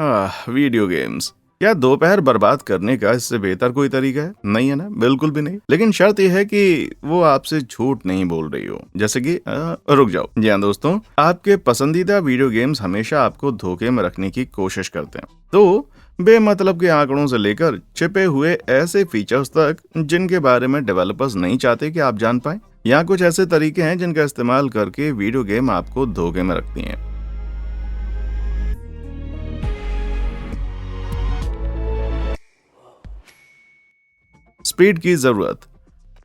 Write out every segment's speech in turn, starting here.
Video games. क्या दोपहर बर्बाद करने का इससे बेहतर कोई तरीका है? नहीं है ना, बिल्कुल भी नहीं। लेकिन शर्त यह है कि वो आपसे झूठ नहीं बोल रही हो। जैसे कि रुक जाओ। जी हाँ दोस्तों, आपके पसंदीदा वीडियो गेम्स हमेशा आपको धोखे में रखने की कोशिश करते हैं। तो बेमतलब के आंकड़ों से लेकर छिपे हुए ऐसे फीचर्स तक जिनके बारे में डेवलपर्स नहीं चाहते कि आप जान पाए। यहाँ कुछ ऐसे तरीके हैं जिनका इस्तेमाल करके वीडियो गेम आपको धोखे में रखती हैं। स्पीड की जरूरत।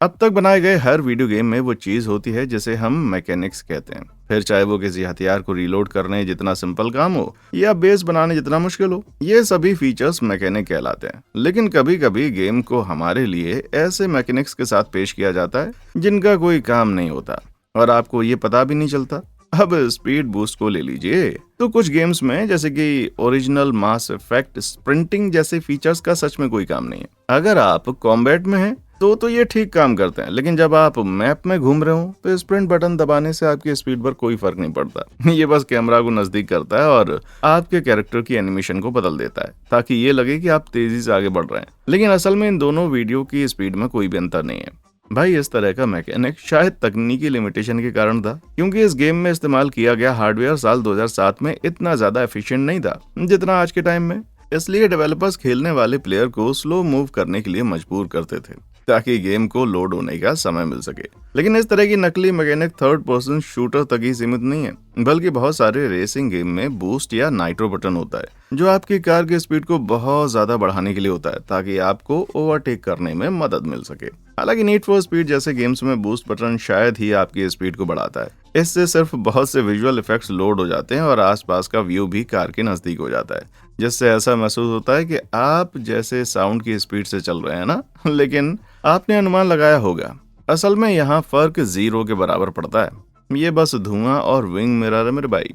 अब तक बनाए गए हर वीडियो गेम में वो चीज होती है जिसे हम मैकेनिक्स कहते हैं। फिर चाहे वो किसी हथियार को रीलोड करने जितना सिंपल काम हो या बेस बनाने जितना मुश्किल हो, ये सभी फीचर्स मैकेनिक कहलाते हैं। लेकिन कभी कभी गेम को हमारे लिए ऐसे मैकेनिक्स के साथ पेश किया जाता है जिनका कोई काम नहीं होता और आपको ये पता भी नहीं चलता। अब स्पीड बूस्ट को ले लीजिए, तो कुछ गेम्स में जैसे कि ओरिजिनल मास इफेक्ट स्प्रिंटिंग जैसे फीचर्स का सच में कोई काम नहीं है। अगर आप कॉम्बैट में हैं तो ये ठीक काम करते हैं, लेकिन जब आप मैप में घूम रहे हो तो स्प्रिंट बटन दबाने से आपकी स्पीड पर कोई फर्क नहीं पड़ता। ये बस कैमरा को नजदीक करता है और आपके कैरेक्टर की एनिमेशन को बदल देता है ताकि ये लगे कि आप तेजी से आगे बढ़ रहे हैं। लेकिन असल में इन दोनों वीडियो की स्पीड में कोई भी अंतर नहीं है। भाई, इस तरह का मैकेनिक शायद तकनीकी लिमिटेशन के कारण था, क्योंकि इस गेम में इस्तेमाल किया गया हार्डवेयर साल 2007 में इतना ज्यादा एफिशिएंट नहीं था जितना आज के टाइम में। इसलिए डेवलपर्स खेलने वाले प्लेयर को स्लो मूव करने के लिए मजबूर करते थे ताकि गेम को लोड होने का समय मिल सके। लेकिन इस तरह की नकली मैकेनिक थर्ड पर्सन शूटर तक ही सीमित नहीं है, बल्कि बहुत सारे रेसिंग गेम में बूस्ट या नाइट्रो बटन होता है जो आपकी कार की स्पीड को बहुत ज्यादा बढ़ाने के लिए होता है ताकि आपको ओवरटेक करने में मदद मिल सके। हालांकि नीड फॉर स्पीड जैसे गेम्स में बूस्ट बटन शायद ही आपकी स्पीड को बढ़ाता है। इससे सिर्फ बहुत से विजुअल इफेक्ट्स लोड हो जाते हैं और आसपास का व्यू भी कार के नजदीक हो जाता है, जिससे ऐसा महसूस होता है कि आप जैसे साउंड की स्पीड से चल रहे हैं ना। लेकिन आपने अनुमान लगाया होगा, असल में यहाँ फर्क 0 के बराबर पड़ता है। ये बस धुआं और विंग मिरर है मेरे भाई।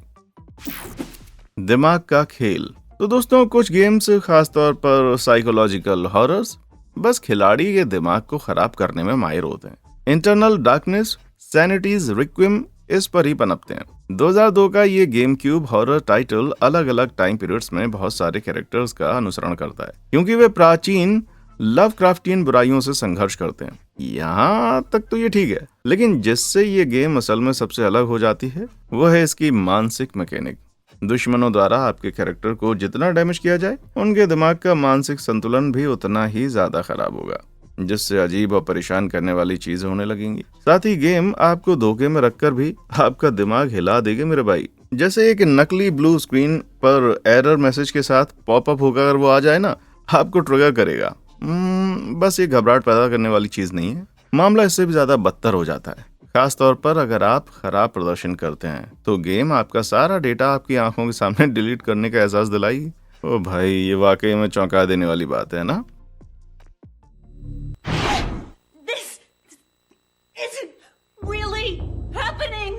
दिमाग का खेल। तो दोस्तों, कुछ गेम्स खासतौर पर साइकोलॉजिकल हॉरर्स बस खिलाड़ी के दिमाग को खराब करने में माहिर होते हैं। इंटरनल डार्कनेस, सैनिटीज रिक्विम इस पर ही पनपते हैं। 2002 का ये गेम क्यूब हॉरर टाइटल अलग अलग टाइम पीरियड्स में बहुत सारे कैरेक्टर्स का अनुसरण करता है, क्योंकि वे प्राचीन लवक्राफ्टियन बुराइयों से संघर्ष करते हैं। यहाँ तक तो ये ठीक है, लेकिन जिससे ये गेम असल में सबसे अलग हो जाती है वो है इसकी मानसिक मैकेनिक। दुश्मनों द्वारा आपके कैरेक्टर को जितना डैमेज किया जाए, उनके दिमाग का मानसिक संतुलन भी उतना ही ज्यादा खराब होगा, जिससे अजीब और परेशान करने वाली चीजें होने लगेंगी। साथ ही गेम आपको धोखे में रखकर भी आपका दिमाग हिला देगा मेरे भाई। जैसे एक नकली ब्लू स्क्रीन पर एरर मैसेज के साथ पॉपअप होकर वो आ जाए ना, आपको ट्रिगर करेगा। बस ये घबराहट पैदा करने वाली चीज नहीं है, मामला इससे भी ज्यादा बदतर हो जाता है। खास तौर पर अगर आप खराब प्रदर्शन करते हैं तो गेम आपका सारा डेटा आपकी आंखों के सामने डिलीट करने का एहसास दिलाएगी। ओ भाई, ये वाकई में चौंका देने वाली बात है ना। This isn't really happening.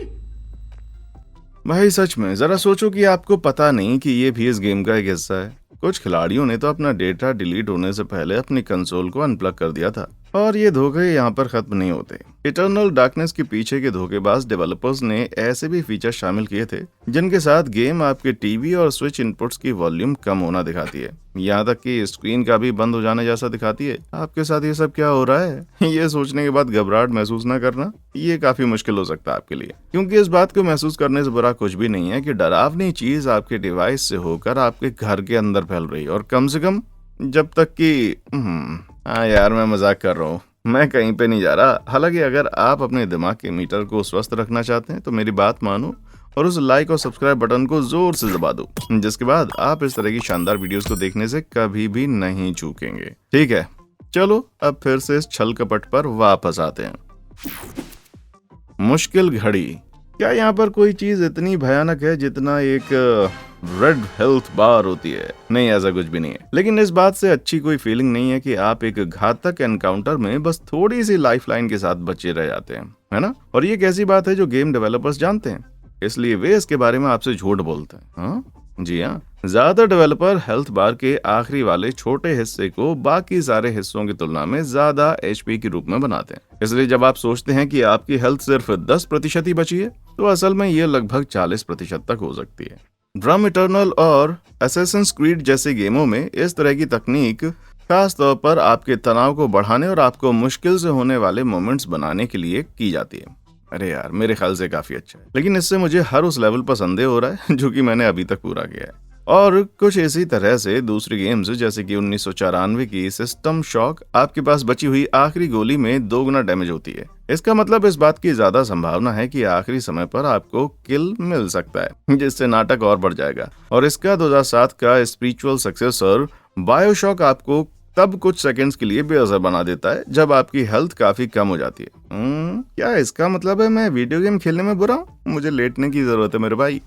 भाई सच में जरा सोचो कि आपको पता नहीं कि ये भी इस गेम का एक हिस्सा है। कुछ खिलाड़ियों ने तो अपना डेटा डिलीट होने से पहले अपनी कंसोल को अनप्लग कर दिया था। और ये धोखे यहाँ पर खत्म नहीं होते। इटर्नल डार्कनेस के पीछे के धोखेबाज डेवलपर्स ने ऐसे भी फीचर शामिल किए थे जिनके साथ गेम आपके टीवी और स्विच इनपुट्स की वॉल्यूम कम होना दिखाती है, यहाँ तक कि स्क्रीन का भी बंद हो जाने जैसा दिखाती है। आपके साथ ये सब क्या हो रहा है, ये सोचने के बाद घबराहट महसूस न करना, ये काफी मुश्किल हो सकता है आपके लिए, क्योंकि इस बात को महसूस करने से बुरा कुछ भी नहीं है कि डरावनी चीज आपके डिवाइस से होकर आपके घर के अंदर फैल रही है। और कम से कम जब तक कि हाँ यार, मैं मजाक कर रहा हूँ, मैं कहीं पे नहीं जा रहा। हालांकि अगर आप अपने दिमाग के मीटर को स्वस्थ रखना चाहते हैं तो मेरी बात मानो और उस लाइक और सब्सक्राइब बटन को जोर से दबा दो, जिसके बाद आप इस तरह की शानदार वीडियोस को देखने से कभी भी नहीं चूकेंगे। ठीक है, चलो अब फिर से इस छल कपट पर वापस आते हैं। मुश्किल घड़ी। क्या यहाँ पर कोई चीज इतनी भयानक है जितना एक रेड हेल्थ बार होती है? नहीं, ऐसा कुछ भी नहीं है। लेकिन इस बात से अच्छी कोई फीलिंग नहीं है कि आप एक घातक एनकाउंटर में बस थोड़ी सी लाइफलाइन के साथ बचे रह जाते हैं, है ना? और ये कैसी बात है जो गेम डेवलपर्स जानते हैं, इसलिए वे इसके बारे में आपसे झूठ बोलते हैं। हाँ जी हाँ, ज्यादातर डेवलपर हेल्थ बार के आखिरी वाले छोटे हिस्से को बाकी सारे हिस्सों की तुलना में ज्यादा एचपी के रूप में बनाते हैं। इसलिए जब आप सोचते हैं कि आपकी हेल्थ सिर्फ 10% ही बची है, तो असल में ये लगभग 40% तक हो सकती है। ड्रम इटर्नल और असैसिन्स क्रीड जैसे गेमों में इस तरह की तकनीक खास तौर पर आपके तनाव को बढ़ाने और आपको मुश्किल से होने वाले मोमेंट्स बनाने के लिए की जाती है। अरे यार, मेरे ख्याल से काफी अच्छा है, लेकिन इससे मुझे हर उस लेवल पर संदेह हो रहा है जो कि मैंने अभी तक पूरा किया है। और कुछ इसी तरह से दूसरी गेम्स जैसे कि 1994 की सिस्टम शॉक, आपके पास बची हुई आखिरी गोली में 2 गुना डैमेज होती है। इसका मतलब इस बात की ज्यादा संभावना है कि आखिरी समय पर आपको किल मिल सकता है, जिससे नाटक और बढ़ जाएगा। और इसका 2007 का स्पिरिचुअल सक्सेसर बायोशॉक आपको तब कुछ सेकंड्स के लिए बेअसर बना देता है जब आपकी हेल्थ काफी कम हो जाती है। क्या इसका मतलब है मैं वीडियो गेम खेलने में बुरा हूँ? मुझे लेटने की जरूरत है मेरे भाई।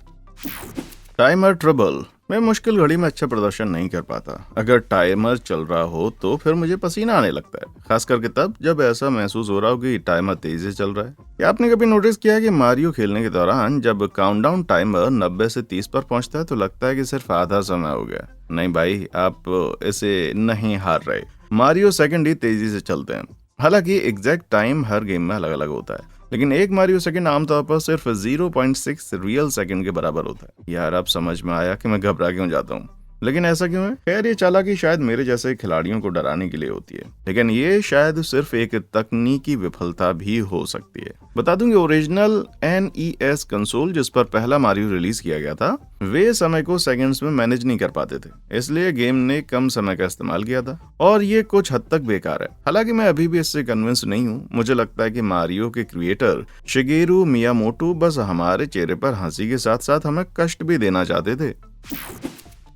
Timer trouble. मैं मुश्किल घड़ी में अच्छा प्रदर्शन नहीं कर पाता। अगर टाइमर चल रहा हो तो फिर मुझे पसीना आने लगता है, खास करके तब जब ऐसा महसूस हो रहा हो कि टाइमर तेजी से चल रहा है। क्या आपने कभी नोटिस किया कि मारियो खेलने के दौरान जब काउंटडाउन टाइमर 90 से 30 पर पहुंचता है तो लगता है कि सिर्फ आधा समय हो गया। नहीं भाई, आप इसे नहीं हार रहे। मारियो सेकंड ही तेजी से चलते हैं। हालांकि एग्जैक्ट टाइम हर गेम में अलग अलग होता है, लेकिन एक मारियो सेकंड आमतौर पर सिर्फ 0.6 रियल सेकंड के बराबर होता है। यार, अब समझ में आया कि मैं घबरा क्यों जाता हूँ। लेकिन ऐसा क्यों है? खैर, ये चालाकी शायद मेरे जैसे खिलाड़ियों को डराने के लिए होती है, लेकिन ये शायद सिर्फ एक तकनीकी विफलता भी हो सकती है। बता दूं कि ओरिजिनल NES कंसोल जिस पर पहला मारियो रिलीज किया गया था, वे समय को सेकंड्स में मैनेज नहीं कर पाते थे, इसलिए गेम ने कम समय का इस्तेमाल किया था और ये कुछ हद तक बेकार है। हालांकि मैं अभी भी इससे कन्विंस नहीं हूँ। मुझे लगता है कि मारियो के क्रिएटर शिगेरू मियामोटो बस हमारे चेहरे पर हंसी के साथ साथ हमें कष्ट भी देना चाहते थे।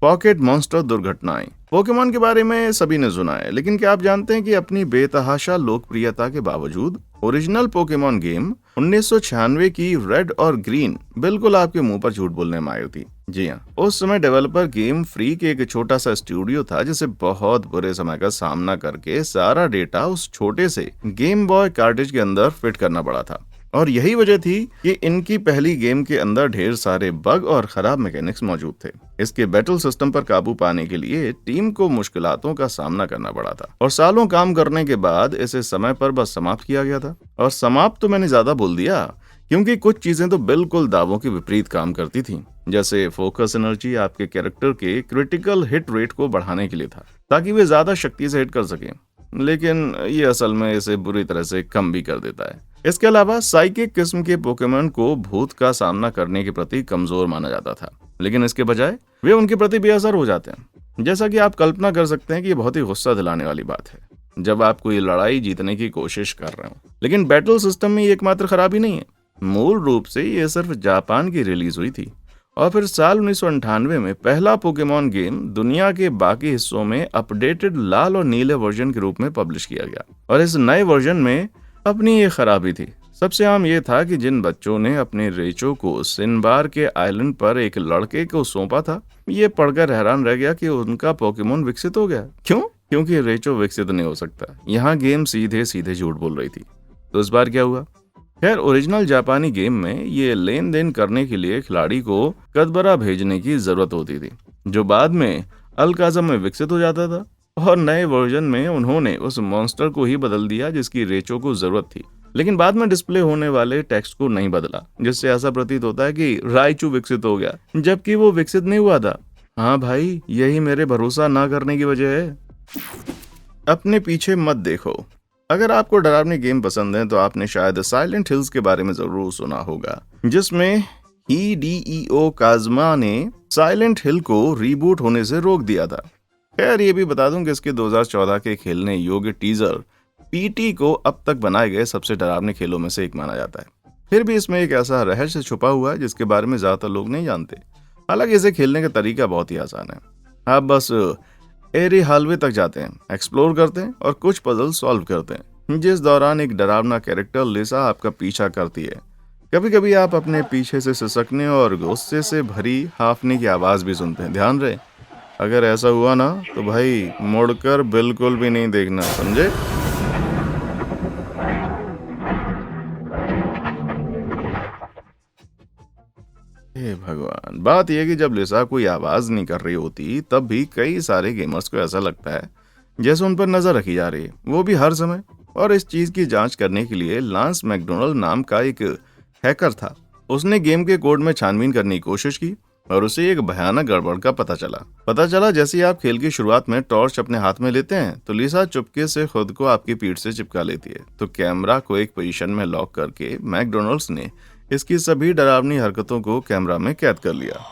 पॉकेट मॉन्स्टर दुर्घटनाएं। पोकेमॉन के बारे में सभी ने सुना है, लेकिन क्या आप जानते हैं कि अपनी बेतहाशा लोकप्रियता के बावजूद ओरिजिनल पोकेमॉन गेम 1996 की रेड और ग्रीन बिल्कुल आपके मुंह पर झूठ बोलने में आई थी। जी हाँ, उस समय डेवलपर गेम फ्रीक एक छोटा सा स्टूडियो था जिसे बहुत बुरे समय का सामना करके सारा डेटा उस छोटे से गेम बॉय कार्ट्रिज के अंदर फिट करना पड़ा था। और यही वजह थी कि इनकी पहली गेम के अंदर ढेर सारे बग और खराब मैकेनिक्स मौजूद थे। इसके बैटल सिस्टम पर काबू पाने के लिए टीम को मुश्किलातों का सामना करना पड़ा था और सालों काम करने के बाद इसे समय पर बस समाप्त किया गया था। और समाप्त तो मैंने ज्यादा बोल दिया, क्योंकि कुछ चीजें तो बिल्कुल दावों के विपरीत काम करती थी। जैसे फोकस एनर्जी आपके कैरेक्टर के क्रिटिकल हिट रेट को बढ़ाने के लिए था, ताकि वे ज्यादा शक्ति से हिट कर सकें, लेकिन ये असल में इसे बुरी तरह से कम भी कर देता है। इसके अलावा साइकिक किस्म के पोकेमॉन को भूत का सामना करने के प्रति कमजोर माना जाता था, लेकिन इसके बजाय वे उनके प्रति बेअसर हो जाते हैं। जैसा कि आप कल्पना कर सकते हैं कि ये बहुत ही गुस्सा दिलाने वाली बात है जब आप कोई लड़ाई जीतने की कोशिश कर रहे हो। लेकिन बैटल सिस्टम में ये एकमात्र खराबी नहीं है। मूल रूप से ये सिर्फ जापान की रिलीज हुई थी और फिर साल 1998 में पहला पोकेमॉन गेम दुनिया के बाकी हिस्सों में अपडेटेड लाल और नीले वर्जन के रूप में पब्लिश किया गया। और इस नए वर्जन में अपनी ये खराबी थी। सबसे आम ये था कि जिन बच्चों ने अपने रेचो को सिनबार के आइलैंड पर एक लड़के को सौंपा था, ये पढ़कर हैरान रह गया कि उनका पोकेमॉन विकसित हो गया। क्यों? क्योंकि रेचो विकसित नहीं हो सकता। यहाँ गेम सीधे सीधे झूठ बोल रही थी। तो इस बार क्या हुआ? खैर, ओरिजिनल जापानी गेम में ये लेन देन करने के लिए खिलाड़ी को कदबरा भेजने की जरूरत होती थी, जो बाद में अलकाज़म में विकसित हो जाता था। और नए वर्जन में उन्होंने उस मॉन्स्टर को ही बदल दिया जिसकी रेचो को जरूरत थी, लेकिन बाद में डिस्प्ले होने वाले टेक्स्ट को नहीं बदला, जिससे ऐसा प्रतीत होता है कि राइचू विकसित हो गया, जबकि वो विकसित नहीं हुआ था। हाँ भाई, यही मेरे भरोसा ना करने की वजह है। अपने पीछे मत देखो। अगर आपको डरावनी गेम पसंद है तो आपने शायद साइलेंट हिल्स के बारे में जरूर सुना होगा, जिसमें हिडेयो काज़ुमा ने साइलेंट हिल को रीबूट होने से रोक दिया था। खैर, ये भी बता दूं कि इसके 2014 के खेलने योग्य टीजर PT को अब तक बनाए गए सबसे डरावने खेलों में से एक माना जाता है। फिर भी इसमें एक ऐसा रहस्य छुपा हुआ है जिसके बारे में ज्यादातर लोग नहीं जानते। हालांकि इसे खेलने का तरीका बहुत ही आसान है। आप बस एरी हालवे तक जाते हैं, एक्सप्लोर करते हैं और कुछ पजल सॉल्व करते हैं, जिस दौरान एक डरावना कैरेक्टर लिसा आपका पीछा करती है। कभी कभी आप अपने पीछे से सिसकने और गुस्से से भरी हाफने की आवाज भी सुनते हैं। ध्यान रहे, अगर ऐसा हुआ ना तो भाई मुड़कर बिल्कुल भी नहीं देखना, समझे? हे भगवान, बात यह कि जब लिसा कोई आवाज नहीं कर रही होती तब भी कई सारे गेमर्स को ऐसा लगता है जैसे उन पर नजर रखी जा रही है, वो भी हर समय। और इस चीज की जांच करने के लिए लांस मैकडोनल्ड नाम का एक हैकर था। उसने गेम के कोड में छानबीन करने की कोशिश की और उसे एक भयानक गड़बड़ का पता चला जैसे ही आप खेल की शुरुआत में टॉर्च अपने हाथ में लेते हैं तो लिसा चुपके से खुद को आपकी पीठ से चिपका लेती है। तो कैमरा को एक पोजीशन में लॉक करके मैकडोनल्ड्स ने इसकी सभी डरावनी हरकतों को कैमरा में कैद कर लिया।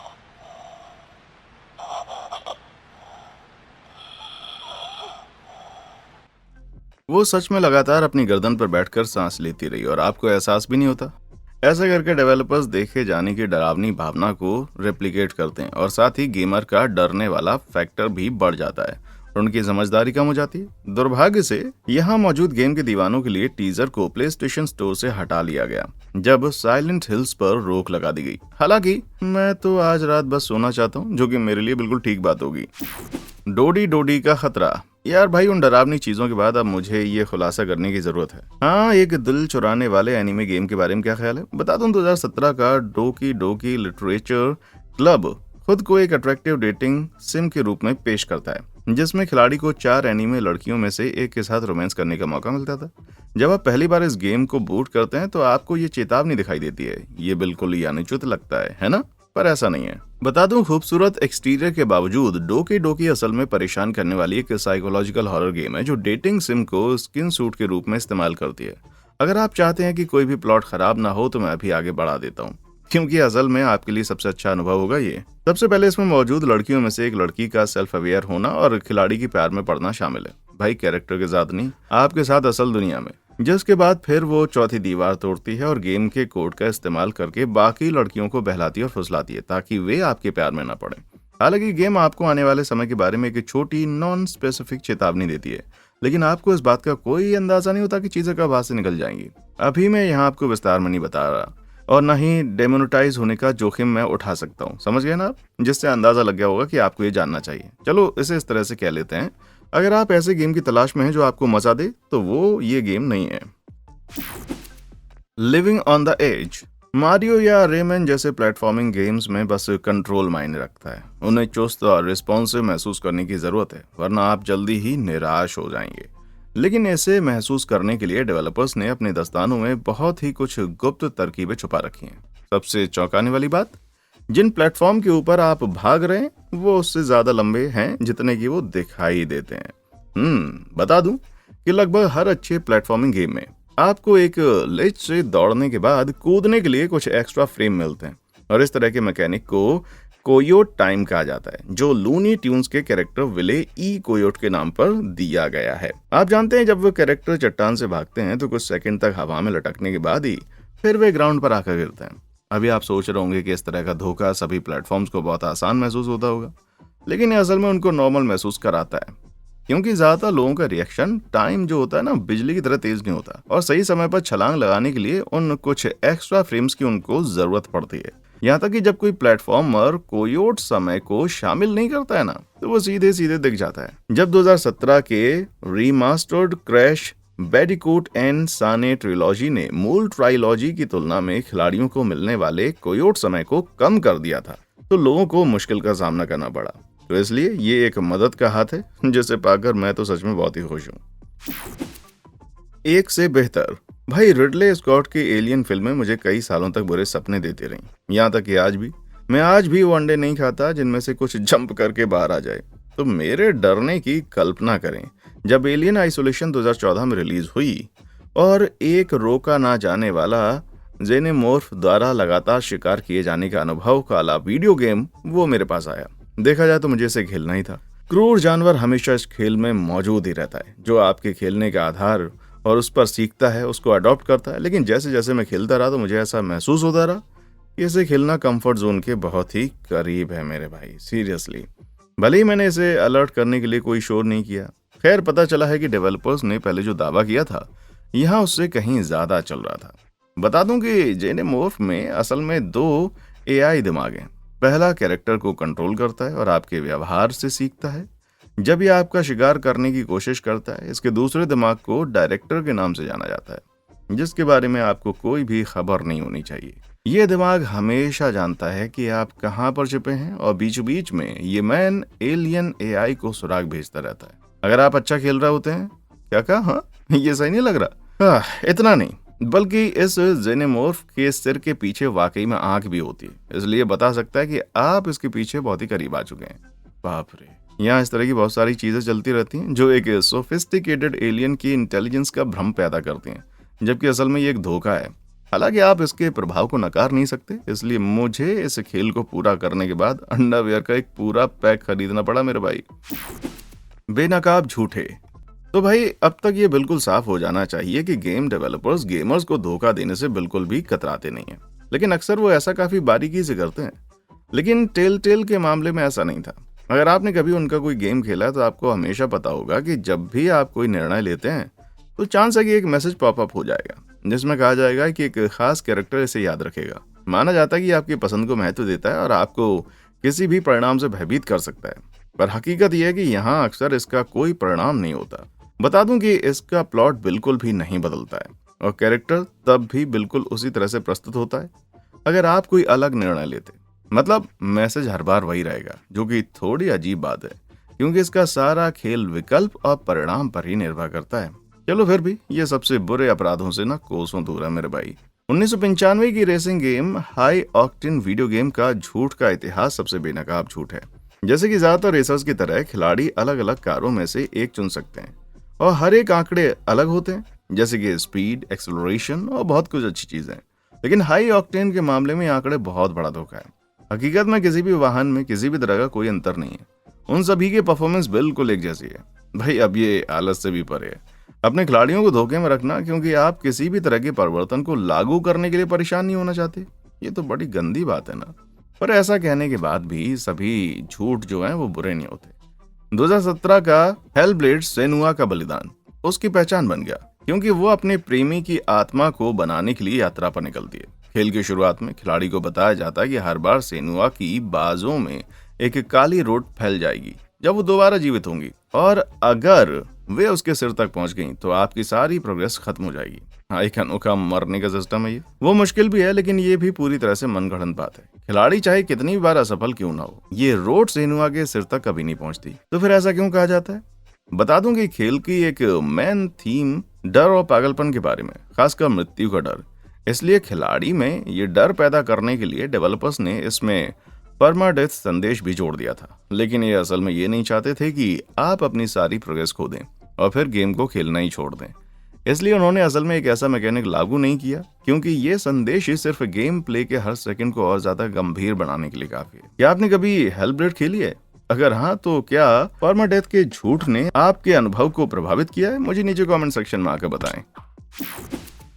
वो सच में लगातार अपनी गर्दन पर बैठकर सांस लेती रही और आपको एहसास भी नहीं होता। ऐसा करके डेवलपर्स देखे जाने की डरावनी भावना को रेप्लिकेट करते हैं और साथ ही गेमर का डरने वाला फैक्टर भी बढ़ जाता है और उनकी समझदारी कम हो जाती है। दुर्भाग्य से यहाँ मौजूद गेम के दीवानों के लिए टीजर को प्ले स्टेशन स्टोर से हटा लिया गया जब साइलेंट हिल्स पर रोक लगा दी गई। हालांकि मैं तो आज रात बस सोना चाहता हूँ, जो कि मेरे लिए बिल्कुल ठीक बात होगी। डोडी का खतरा। यार भाई, उन डरावनी चीजों के बाद अब मुझे ये खुलासा करने की जरूरत है। हाँ, एक दिल चुराने वाले एनिमे गेम के बारे में क्या ख्याल है? बता दूं, 2017 का डोकी लिटरेचर क्लब खुद को एक अट्रैक्टिव डेटिंग सिम के रूप में पेश करता है, जिसमें खिलाड़ी को 4 एनिमे लड़कियों में से एक के साथ रोमांस करने का मौका मिलता था। जब आप पहली बार इस गेम को बूट करते हैं तो आपको ये चेतावनी दिखाई देती है। ये बिल्कुल ही अनुचित लगता है ना? पर ऐसा नहीं है। बता दूं, खूबसूरत एक्सटीरियर के बावजूद डोकी असल में परेशान करने वाली एक साइकोलॉजिकल हॉरर गेम है जो डेटिंग सिम को स्किन सूट के रूप में इस्तेमाल करती है। अगर आप चाहते हैं कि कोई भी प्लॉट खराब ना हो तो मैं अभी आगे बढ़ा देता हूँ, क्योंकि असल में आपके लिए सबसे अच्छा अनुभव होगा ये। सबसे पहले इसमें मौजूद लड़कियों में से एक लड़की का सेल्फ अवेयर होना और खिलाड़ी की प्यार में पड़ना शामिल है। भाई, कैरेक्टर के साथ नहीं, आपके साथ असल दुनिया में। जिसके बाद फिर वो चौथी दीवार तोड़ती है और गेम के कोड का इस्तेमाल करके बाकी लड़कियों को बहलाती और फुसलाती है ताकि वे आपके प्यार में ना पड़े। हालांकि गेम आपको आने वाले समय के बारे में एक छोटी नॉन स्पेसिफिक चेतावनी देती है, लेकिन आपको इस बात का कोई अंदाजा नहीं होता कि चीजें कब हाथ से निकल जाएंगी। अभी मैं यहाँ आपको विस्तार में नहीं बता रहा और न ही डेमोनेटाइज होने का जोखिम मैं उठा सकता हूँ, समझ गए ना आप? जिससे अंदाजा लग गया होगा कि आपको ये जानना चाहिए। चलो इसे इस तरह से कह लेते हैं, अगर आप ऐसे गेम की तलाश में हैं जो आपको मजा दे तो वो ये गेम नहीं है। Living on the edge. Mario या रेमन जैसे प्लेटफॉर्मिंग गेम्स में बस कंट्रोल मायने रखता है। उन्हें चुस्त और रिस्पॉन्सिव महसूस करने की जरूरत है, वरना आप जल्दी ही निराश हो जाएंगे। लेकिन इसे महसूस करने के लिए डेवलपर्स ने अपने दस्तानों में बहुत ही कुछ गुप्त तरकीबें छुपा रखी हैं। सबसे चौंकाने वाली बात, जिन प्लेटफॉर्म के ऊपर आप भाग रहे हैं वो उससे ज्यादा लंबे हैं जितने की वो दिखाई देते हैं। बता दूं कि लगभग हर अच्छे प्लेटफॉर्मिंग गेम में आपको एक लेज से दौड़ने के बाद कूदने के लिए कुछ एक्स्ट्रा फ्रेम मिलते हैं और इस तरह के मैकेनिक को कोयोट टाइम कहा जाता है, जो लूनी ट्यून्स के कैरेक्टर विले ई कोयोट के नाम पर दिया गया है। आप जानते हैं, जब वो कैरेक्टर चट्टान से भागते हैं तो कुछ सेकंड तक हवा में लटकने के बाद ही फिर वे ग्राउंड पर आकर गिरते हैं। अभी आप सोच रहे होंगे कि इस तरह का धोखा सभी प्लेटफॉर्म्स को बहुत आसान महसूस होता होगा, लेकिन ये असल में उनको नॉर्मल महसूस कराता है, क्योंकि ज्यादातर लोगों का रिएक्शन टाइम जो होता है ना, बिजली की तरह तेज नहीं होता और सही समय पर छलांग लगाने के लिए उन कुछ एक्स्ट्रा फ्रेम्स की उनको जरूरत पड़ती है। यहाँ तक कि जब कोई प्लेटफॉर्मर कोयोट समय को शामिल नहीं करता है ना, तो वो सीधे सीधे दिख जाता है। जब 2017 के remastered crash Bandicoot and Sane trilogy ने मूल ट्राइलॉजी की तुलना में खिलाड़ियों को मिलने वाले कोयोट समय को कम कर दिया था, तो लोगों को मुश्किल का सामना करना पड़ा। तो इसलिए ये एक मदद का हाथ है जिसे पाकर मैं तो सच में बहुत ही खुश हूँ। एक से बेहतर। भाई, रिडले स्कॉट की एलियन फिल्में मुझे कई सालों तक बुरे सपने देती रहीं, यहाँ तक कि मैं आज भी वो अंडे नहीं खाता जिनमें से कुछ जंप करके बाहर आ जाए। तो मेरे डरने की कल्पना करें जब एलियन आइसोलेशन 2014 में रिलीज हुई और एक रोका ना जाने वाला जेनेमोर्फ द्वारा लगातार शिकार किए जाने का अनुभव काला वीडियो गेम वो मेरे पास आया। देखा जाए तो मुझे इसे खेलना ही था। क्रूर जानवर हमेशा इस खेल में मौजूद ही रहता है, जो आपके खेलने का आधार और उस पर सीखता है, उसको अडॉप्ट करता है। लेकिन जैसे जैसे मैं खेलता रहा तो मुझे ऐसा महसूस होता रहा कि इसे खेलना कंफर्ट जोन के बहुत ही करीब है मेरे भाई, सीरियसली। भले ही मैंने इसे अलर्ट करने के लिए कोई शोर नहीं किया। खैर, पता चला है कि डेवलपर्स ने पहले जो दावा किया था यहाँ उससे कहीं ज्यादा चल रहा था। बता दूं कि जेनेमोर्फ में असल में 2 AI दिमाग हैं। पहला कैरेक्टर को कंट्रोल करता है और आपके व्यवहार से सीखता है जब ये आपका शिकार करने की कोशिश करता है। इसके दूसरे दिमाग को डायरेक्टर के नाम से जाना जाता है, जिसके बारे में आपको कोई भी खबर नहीं होनी चाहिए। ये दिमाग हमेशा जानता है कि आप कहाँ पर छिपे हैं और बीच बीच में ये मैन एलियन AI को सुराग भेजता रहता है। अगर आप अच्छा खेल रहे होते हैं। क्या कहा? हाँ, ये सही नहीं लग रहा? इतना नहीं, बल्कि इस जेनेमोर्फ के सिर के पीछे वाकई में आंख भी होती है, इसलिए बता सकता है कि आप इसके पीछे बहुत ही करीब आ चुके हैं। बाप रे, यहाँ इस तरह की बहुत सारी चीजें चलती रहती हैं जो एक सोफिस्टिकेटेड एलियन की इंटेलिजेंस का भ्रम पैदा करती हैं, जबकि असल में ये एक धोखा है। हालांकि आप इसके प्रभाव को नकार नहीं सकते, इसलिए मुझे इस खेल को पूरा करने के बाद अंडरवियर का एक पूरा पैक खरीदना पड़ा मेरे भाई। बेनकाब झूठे। तो भाई अब तक ये बिल्कुल साफ हो जाना चाहिए कि गेम डेवलपर्स गेमर्स को धोखा देने से बिल्कुल भी कतराते नहीं हैं, लेकिन अक्सर वो ऐसा काफी बारीकी से करते हैं। लेकिन टेल के मामले में ऐसा नहीं था। अगर आपने कभी उनका कोई गेम खेला है तो आपको हमेशा पता होगा कि जब भी आप कोई निर्णय लेते हैं तो चांस है कि एक मैसेज पॉपअप हो जाएगा जिसमें कहा जाएगा कि एक खास कैरेक्टर इसे याद रखेगा। माना जाता है कि आपकी पसंद को महत्व देता है और आपको किसी भी परिणाम से भयभीत कर सकता है, पर हकीकत यह है कि यहाँ अक्सर इसका कोई परिणाम नहीं होता। बता दूं कि इसका प्लॉट बिल्कुल भी नहीं बदलता है और कैरेक्टर तब भी बिल्कुल उसी तरह से प्रस्तुत होता है अगर आप कोई अलग निर्णय लेते। मतलब मैसेज हर बार वही रहेगा, जो कि थोड़ी अजीब बात है क्योंकि इसका सारा खेल विकल्प और परिणाम पर ही निर्भर करता है। चलो फिर भी ये सबसे बुरे अपराधों से ना कोसों दूर है मेरे भाई। 1995 की racing game high octane video game का झूठ का इतिहास सबसे बेनकाब झूठ है। जैसे कि ज्यादातर रेसर्स की तरह खिलाड़ी अलग अलग कारों में से एक चुन सकते हैं और हर एक आंकड़े अलग होते हैं, जैसे कि स्पीड, एक्सेलरेशन और बहुत कुछ अच्छी चीजें। लेकिन हाई ऑक्टेन के मामले में आंकड़े बहुत बड़ा धोखा है। हकीकत में किसी भी वाहन में किसी भी तरह का कोई अंतर नहीं है, उन सभी की परफॉर्मेंस बिल्कुल एक जैसी है। भाई अब ये आलस से भी परे है अपने खिलाड़ियों को धोखे में रखना क्योंकि आप किसी भी तरह के परिवर्तन को लागू करने के लिए परेशान नहीं होना चाहते। ये तो बड़ी गंदी बात है ना। पर ऐसा कहने के बाद भी सभी झूठ जो है वो बुरे नहीं होते। 2017 का हेलब्लेड सेनुआ का बलिदान उसकी पहचान बन गया क्योंकि वो अपने प्रेमी की आत्मा को बनाने के लिए यात्रा पर निकलती है। खेल की शुरुआत में खिलाड़ी को बताया जाता है कि हर बार सेनुआ की बाजों में एक काली रोड फैल जाएगी जब वो दोबारा जीवित होंगी, और अगर वे उसके सिर तक पहुंच गई तो आपकी सारी प्रोग्रेस खत्म हो जाएगी। हाँ, एक अनोखा मरने का सिस्टम है ये। वो मुश्किल भी है लेकिन ये भी पूरी तरह से मनगढ़ंत बात है। खिलाड़ी चाहे कितनी भी बार असफल क्यों ना हो, ये रोड सेनुआ के सिर तक कभी नहीं पहुंचती। तो फिर ऐसा क्यों कहा जाता है? बता दूं कि खेल की एक मेन थीम डर और पागलपन के बारे में, खासकर मृत्यु का डर। इसलिए खिलाड़ी में ये डर पैदा करने के लिए डेवलपर्स ने इसमें परमाडेथ संदेश भी जोड़ दिया था। लेकिन ये असल में ये नहीं चाहते थे कि आप अपनी सारी प्रोग्रेस खो दें और फिर गेम को खेलना ही छोड़ दें। इसलिए उन्होंने असल में एक ऐसा मैकेनिक लागू नहीं किया क्योंकि ये संदेश ही सिर्फ गेम प्ले के हर सेकंड को और ज्यादा गंभीर बनाने के लिए काफी है। क्या आपने कभी हेलब्लेड खेली है? अगर हाँ तो क्या परमाडेथ के झूठ ने आपके अनुभव को प्रभावित किया है? मुझे नीचे कमेंट सेक्शन में आकर बताएं।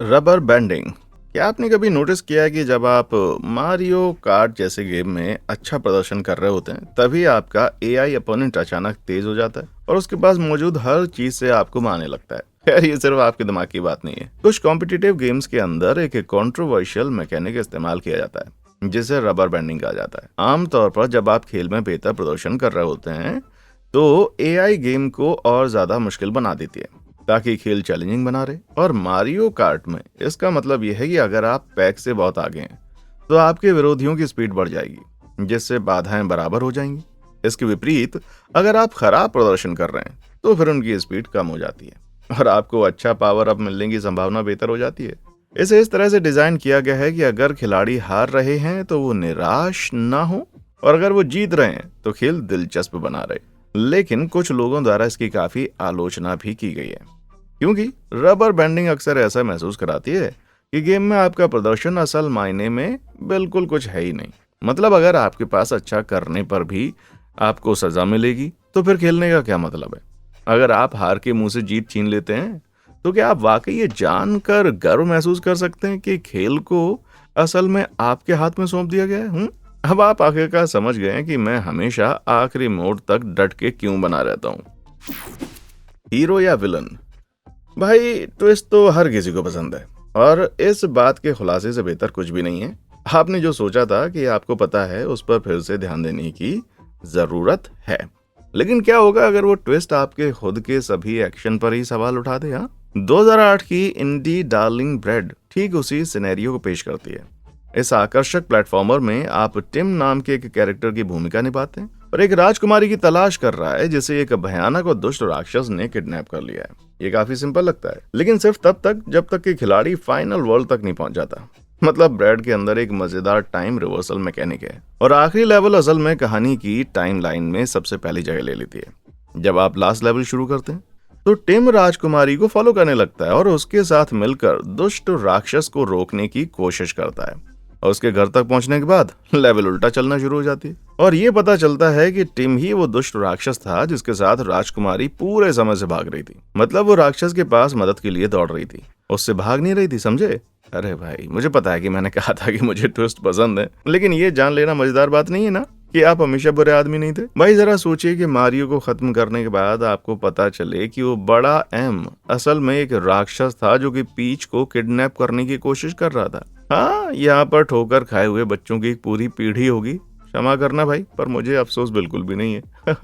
Rubber banding. क्या आपने कभी नोटिस किया है कि जब आप मारियो कार्ट जैसे गेम में अच्छा प्रदर्शन कर रहे होते हैं तभी आपका एआई अपोनेंट अचानक तेज हो जाता है और उसके पास मौजूद हर चीज से आपको मारने लगता है? खैर ये सिर्फ आपके दिमाग की बात नहीं है। कुछ कॉम्पिटिटिव गेम्स के अंदर एक कंट्रोवर्शियल मैकेनिक इस्तेमाल किया जाता है जिसे रबर बैंडिंग कहा जाता है। आमतौर पर जब आप खेल में बेहतर प्रदर्शन कर रहे होते हैं तो एआई गेम को और ज्यादा मुश्किल बना देती है ताकि खेल चैलेंजिंग बना रहे। और मारियो कार्ट में इसका मतलब यह है कि अगर आप पैक से बहुत आगे हैं तो आपके विरोधियों की स्पीड बढ़ जाएगी जिससे बाधाएं बराबर हो जाएंगी। इसके विपरीत अगर आप खराब प्रदर्शन कर रहे हैं तो फिर उनकी स्पीड कम हो जाती है और आपको अच्छा पावर अप मिलने की संभावना बेहतर हो जाती है। इसे इस तरह से डिजाइन किया गया है कि अगर खिलाड़ी हार रहे हैं तो वो निराश ना हो और अगर वो जीत रहे हैं तो खेल दिलचस्प बना रहे। लेकिन कुछ लोगों द्वारा इसकी काफी आलोचना भी की गई है क्योंकि रबर बैंडिंग अक्सर ऐसा महसूस कराती है कि गेम में आपका प्रदर्शन असल मायने में बिल्कुल कुछ है ही नहीं। मतलब अगर आपके पास अच्छा करने पर भी आपको सजा मिलेगी तो फिर खेलने का क्या मतलब है? अगर आप हार के मुंह से जीत छीन लेते हैं तो क्या आप वाकई ये जानकर गर्व महसूस कर सकते हैं कि खेल को असल में आपके हाथ में सौंप दिया गया है? अब आप आखिरकार समझ गए हैं कि मैं हमेशा आखिरी मोड़ तक डट के क्यों बना रहता हूं। हीरो या विलन? भाई ट्विस्ट तो हर किसी को पसंद है और इस बात के खुलासे से बेहतर कुछ भी नहीं है। आपने जो सोचा था कि आपको पता है उस पर फिर से ध्यान देने की जरूरत है। लेकिन क्या होगा अगर वो ट्विस्ट आपके खुद के सभी एक्शन पर ही सवाल उठा दे? 2008 की इंडी डार्लिंग ब्रेड ठीक उसी सिनेरियो को पेश करती है। इस आकर्षक प्लेटफॉर्मर में आप टिम नाम के एक कैरेक्टर की भूमिका निभाते हैं और एक राजकुमारी की तलाश कर रहा है जिसे एक भयानक और दुष्ट राक्षस ने किडनैप कर लिया है। ये काफी सिंपल लगता है, लेकिन सिर्फ तब तक जब तक कि खिलाड़ी फाइनल वर्ल्ड तक नहीं पहुंच जाता। मतलब ब्रैड के अंदर एक मजेदार टाइम रिवर्सल मैकेनिक है और आखिरी लेवल असल में कहानी की टाइमलाइन में सबसे पहली जगह ले लेती है। जब आप लास्ट लेवल शुरू करते हैं तो टिम राजकुमारी को फॉलो करने लगता है और उसके साथ मिलकर दुष्ट राक्षस को रोकने की कोशिश करता है। और उसके घर तक पहुंचने के बाद लेवल उल्टा चलना शुरू हो जाती है और ये पता चलता है कि टिम ही वो दुष्ट राक्षस था जिसके साथ राजकुमारी पूरे समय से भाग रही थी। मतलब वो राक्षस के पास मदद के लिए दौड़ रही थी, उससे भाग नहीं रही थी, समझे? अरे भाई, मुझे पता है कि मैंने कहा था कि मुझे ट्विस्ट पसंद है, लेकिन ये जान लेना मजेदार बात नहीं है ना कि आप हमेशा बुरे आदमी नहीं थे। भाई जरा सोचिए कि मारियो को खत्म करने के बाद आपको पता चले कि वो बड़ा एम असल में एक राक्षस था जो कि पीच को किडनैप करने की कोशिश कर रहा था। हाँ, यहाँ पर ठोकर खाए हुए बच्चों की एक पूरी पीढ़ी होगी, क्षमा करना भाई, पर मुझे अफसोस बिल्कुल भी नहीं है।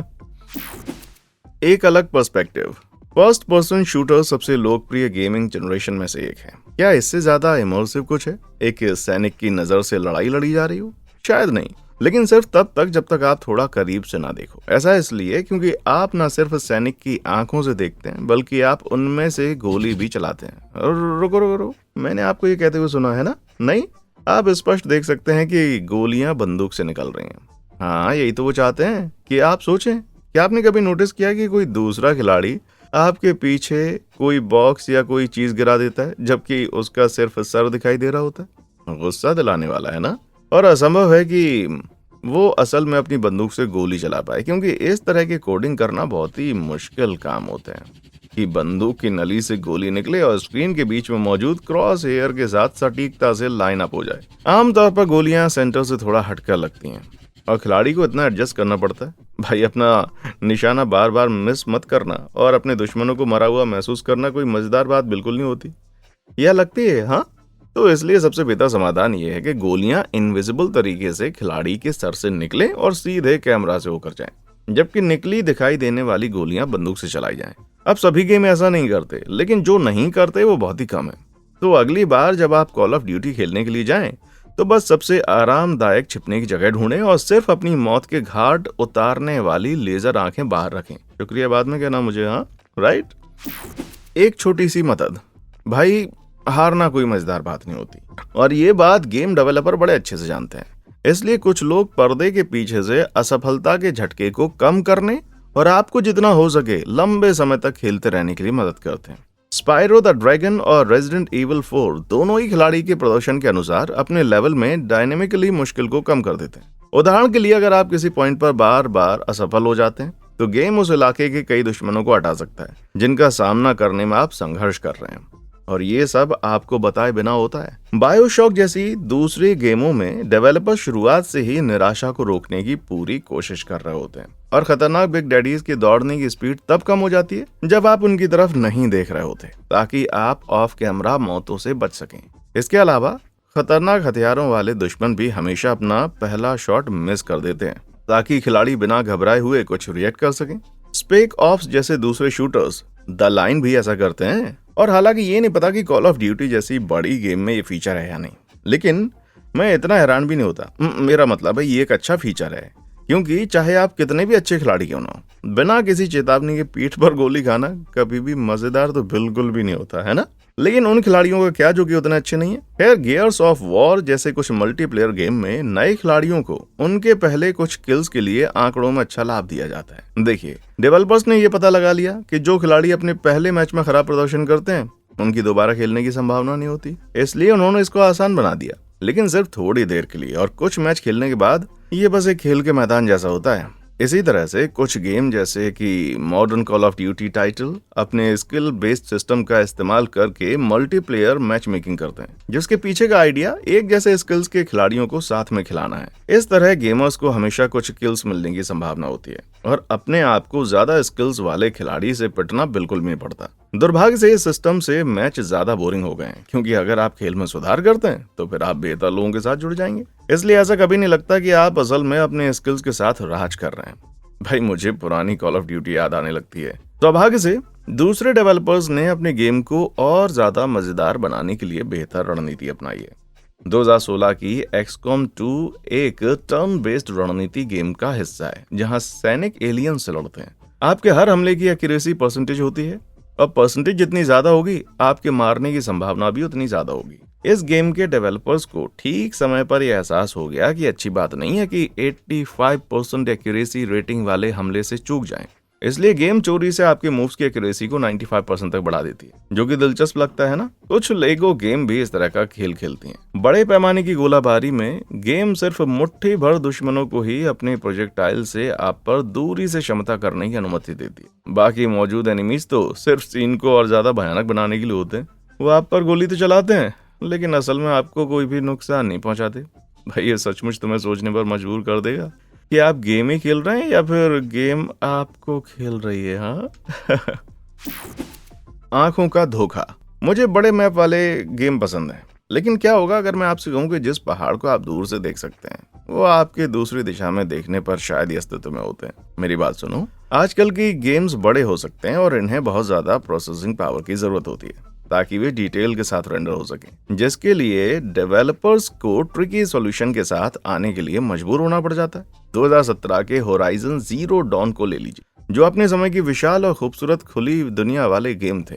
एक अलग पर्सपेक्टिव। फर्स्ट पर्सन शूटर सबसे लोकप्रिय गेमिंग जनरेशन में से एक है। क्या इससे ज्यादा इमर्सिव कुछ है? एक सैनिक की नजर से लड़ाई लड़ी जा रही हो? शायद नहीं, लेकिन सिर्फ तब तक जब तक आप थोड़ा करीब से ना देखो। ऐसा इसलिए क्योंकि आप ना सिर्फ सैनिक की आंखों से देखते हैं बल्कि आप उनमें से गोली भी चलाते हैं। और रुको रुको रुको, मैंने आपको ये कहते हुए सुना है ना? नहीं, आप स्पष्ट देख सकते हैं कि गोलियां बंदूक से निकल रही हैं। हाँ, यही तो वो चाहते हैं कि आप सोचें। क्या आपने कभी नोटिस किया कि कोई दूसरा खिलाड़ी आपके पीछे कोई बॉक्स या कोई चीज गिरा देता है जबकि उसका सिर्फ सर दिखाई दे रहा होता है? गुस्सा दिलाने वाला है ना? और असंभव है कि वो असल में अपनी बंदूक से गोली चला पाए, क्योंकि इस तरह की कोडिंग करना बहुत ही मुश्किल काम होते हैं कि बंदूक की नली से गोली निकले और स्क्रीन के बीच में मौजूद क्रॉस हेयर के साथ सटीकता से लाइन अप हो जाए। आमतौर पर गोलियां सेंटर से थोड़ा हटकर लगती हैं और खिलाड़ी को इतना एडजस्ट करना पड़ता है। भाई, अपना निशाना बार बार मिस मत करना और अपने दुश्मनों को मरा हुआ महसूस करना कोई मजेदार बात बिल्कुल नहीं होती। यह लगती है, हाँ? तो इसलिए सबसे बेहतर समाधान ये है कि गोलियां इनविजिबल तरीके से खिलाड़ी के सर से निकले और सीधे कैमरा से होकर जाएं, जबकि निकली दिखाई देने वाली गोलियां बंदूक से चलाई जाएं। अब सभी गेम ऐसा नहीं करते, लेकिन जो नहीं करते वो बहुत ही कम है। तो अगली बार जब आप कॉल ऑफ ड्यूटी खेलने के लिए जाएं तो बस सबसे आरामदायक छिपने की जगह ढूंढें और सिर्फ अपनी मौत के घाट उतारने वाली लेजर आंखें बाहर रखें। शुक्रिया बाद में कहना मुझे, हाँ राइट। एक छोटी सी मदद, भाई हारना कोई मजेदार बात नहीं होती और ये बात गेम डेवलपर बड़े अच्छे से जानते हैं। इसलिए कुछ लोग पर्दे के पीछे से असफलता के झटके को कम करने और आपको जितना हो सके लंबे समय तक खेलते रहने के लिए मदद करते हैं। स्पाइरो द ड्रैगन और रेजिडेंट इविल 4 दोनों ही खिलाड़ी के प्रदर्शन के अनुसार अपने लेवल में डायनेमिकली मुश्किल को कम कर देते हैं। उदाहरण के लिए, अगर आप किसी पॉइंट पर बार बार असफल हो जाते हैं तो गेम उस इलाके के कई दुश्मनों को हटा सकता है जिनका सामना करने में आप संघर्ष कर रहे हैं, और ये सब आपको बताए बिना होता है। बायोशॉक जैसी दूसरी गेमों में डेवलपर शुरुआत से ही निराशा को रोकने की पूरी कोशिश कर रहे होते हैं और खतरनाक बिग डैडीज की दौड़ने की स्पीड तब कम हो जाती है जब आप उनकी तरफ नहीं देख रहे होते, ताकि आप ऑफ कैमरा मौतों से बच सकें। इसके अलावा खतरनाक हथियारों वाले दुश्मन भी हमेशा अपना पहला शॉट मिस कर देते हैं ताकि खिलाड़ी बिना घबराए हुए कुछ रिएक्ट कर सकें। स्पेक ऑफ्स जैसे दूसरे शूटर्स द लाइन भी ऐसा करते हैं। और हालांकि ये नहीं पता कि कॉल ऑफ ड्यूटी जैसी बड़ी गेम में ये फीचर है या नहीं, लेकिन मैं इतना हैरान भी नहीं होता। मेरा मतलब है ये एक अच्छा फीचर है, क्योंकि चाहे आप कितने भी अच्छे खिलाड़ी क्यों ना हो, बिना किसी चेतावनी के पीठ पर गोली खाना कभी भी मजेदार तो बिल्कुल भी नहीं होता, है ना? लेकिन उन खिलाड़ियों का क्या जो कि उतने अच्छे नहीं है? खैर, गियर्स ऑफ वॉर जैसे कुछ मल्टीप्लेयर गेम में नए खिलाड़ियों को उनके पहले कुछ किल्स के लिए आंकड़ों में अच्छा लाभ दिया जाता है। देखिए, डेवलपर्स ने ये पता लगा लिया कि जो खिलाड़ी अपने पहले मैच में खराब प्रदर्शन करते हैं उनकी दोबारा खेलने की संभावना नहीं होती, इसलिए उन्होंने इसको आसान बना दिया, लेकिन सिर्फ थोड़ी देर के लिए, और कुछ मैच खेलने के बाद ये बस एक खेल के मैदान जैसा होता है। इसी तरह से कुछ गेम जैसे कि modern call of duty title अपने स्किल बेस्ड सिस्टम का इस्तेमाल करके मल्टीप्लेयर मैच मेकिंग करते हैं, जिसके पीछे का आइडिया एक जैसे स्किल्स के खिलाड़ियों को साथ में खिलाना है। इस तरह गेमर्स को हमेशा कुछ किल्स मिलने की संभावना होती है और अपने आप को ज्यादा स्किल्स वाले खिलाड़ी से पिटना बिल्कुल नहीं पड़ता। दुर्भाग्य से इस सिस्टम से मैच ज्यादा बोरिंग हो गए हैं, क्योंकि अगर आप खेल में सुधार करते हैं तो फिर आप बेहतर लोगों के साथ जुड़ जाएंगे। इसलिए ऐसा कभी नहीं लगता कि आप असल में अपने स्किल्स के साथ राज कर रहे हैं। भाई, मुझे पुरानी कॉल ऑफ ड्यूटी याद आने लगती है। सौभाग्य से दूसरे डेवलपर्स ने अपने गेम को और ज्यादा मजेदार बनाने के लिए बेहतर रणनीति अपनाई है। 2016 की XCOM 2 एक टर्न बेस्ड रणनीति गेम का हिस्सा है, जहां सैनिक एलियन से लड़ते हैं। आपके हर हमले की एक्यूरेसी परसेंटेज होती है और परसेंटेज जितनी ज्यादा होगी आपके मारने की संभावना भी उतनी ज्यादा होगी। इस गेम के डेवलपर्स को ठीक समय पर यह एहसास हो गया कि अच्छी बात नहीं है कि 85% एक्यूरेसी रेटिंग वाले हमले से चूक जाएं। इसलिए गेम चोरी से आपके मूव्स की एक्यूरेसी को 95% तक बढ़ा देती है, जो कि दिलचस्प लगता है ना। कुछ लेगो गेम भी इस तरह का खेल खेलती हैं। बड़े पैमाने की गोलाबारी में गेम सिर्फ मुट्ठी भर दुश्मनों को ही अपने प्रोजेक्टाइल से आप पर दूरी से क्षमता करने की अनुमति देती है। बाकी मौजूद एनिमीज तो सिर्फ सीन को और ज्यादा भयानक बनाने के लिए होते हैं। वो आप पर गोली तो चलाते हैं, लेकिन असल में आपको कोई भी नुकसान नहीं पहुंचाते। भाई ये सचमुच तुम्हें सोचने पर मजबूर कर देगा कि आप गेम ही खेल रहे हैं या फिर गेम आपको खेल रही है। हाँ आंखों का धोखा। मुझे बड़े मैप वाले गेम पसंद हैं, लेकिन क्या होगा अगर मैं आपसे कहूं कि जिस पहाड़ को आप दूर से देख सकते हैं वो आपके दूसरी दिशा में देखने पर शायद ही अस्तित्व में होते हैं। मेरी बात सुनो, आजकल की गेम्स बड़े हो सकते हैं और इन्हें बहुत ज्यादा प्रोसेसिंग पावर की जरूरत होती है ताकि वे डिटेल के साथ रेंडर हो सके, जिसके लिए डेवलपर्स को ट्रिकी सॉल्यूशन के साथ आने के लिए मजबूर होना पड़ जाता है। 2017 के होराइजन जीरो डॉन को ले लीजिए, जो अपने समय की विशाल और खूबसूरत खुली दुनिया वाले गेम थे।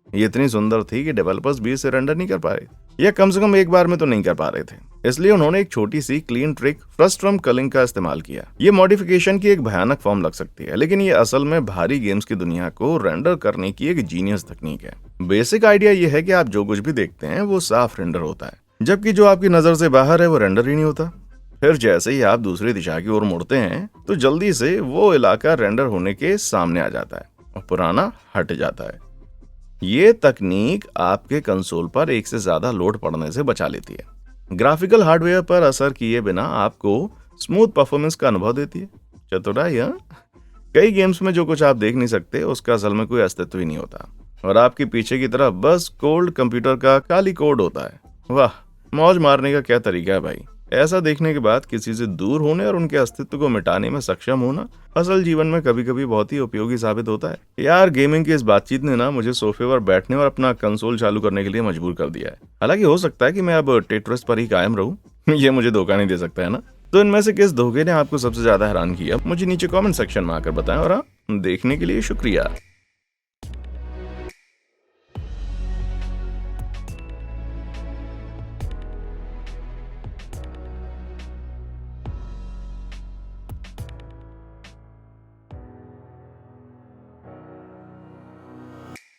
ये इतनी सुंदर थी कि डेवलपर्स भी इसे रेंडर नहीं कर पा रहे, या कम से कम एक बार में तो नहीं कर पा रहे थे। इसलिए उन्होंने एक छोटी सी क्लीन ट्रिक फ्रस्ट्रम कलिंग का इस्तेमाल किया। ये मॉडिफिकेशन की एक भयानक फॉर्म लग सकती है, लेकिन ये असल में भारी गेम्स की दुनिया को रेंडर करने की एक जीनियस तकनीक है। बेसिक आइडिया ये है कि आप जो कुछ भी देखते हैं वो साफ रेंडर होता है, जबकि जो आपकी नजर से बाहर है वो रेंडर ही नहीं होता। फिर जैसे ही आप दूसरी दिशा की ओर मुड़ते हैं तो जल्दी से वो इलाका रेंडर होने के सामने आ जाता है और पुराना हट जाता है। ये तकनीक आपके कंसोल पर एक से ज्यादा लोड पड़ने से बचा लेती है। ग्राफिकल हार्डवेयर पर असर किए बिना आपको स्मूथ परफॉर्मेंस का अनुभव देती है। चतुराई। कई गेम्स में जो कुछ आप देख नहीं सकते उसका असल में कोई अस्तित्व ही नहीं होता और आपके पीछे की तरफ बस कोल्ड कंप्यूटर का काली कोड होता है। वाह, मौज मारने का क्या तरीका है भाई। ऐसा देखने के बाद किसी से दूर होने और उनके अस्तित्व को मिटाने में सक्षम होना असल जीवन में कभी कभी बहुत ही उपयोगी साबित होता है। यार गेमिंग की इस बातचीत ने ना मुझे सोफे पर बैठने और अपना कंसोल चालू करने के लिए मजबूर कर दिया है। हालांकि हो सकता है कि मैं अब टेट्रिस पर ही कायम रहूं। ये मुझे धोखा नहीं दे सकता है ना। तो इनमें से किस धोखे ने आपको सबसे ज्यादा हैरान किया मुझे नीचे कमेंट सेक्शन में आकर बताएं। और हाँ, देखने के लिए शुक्रिया।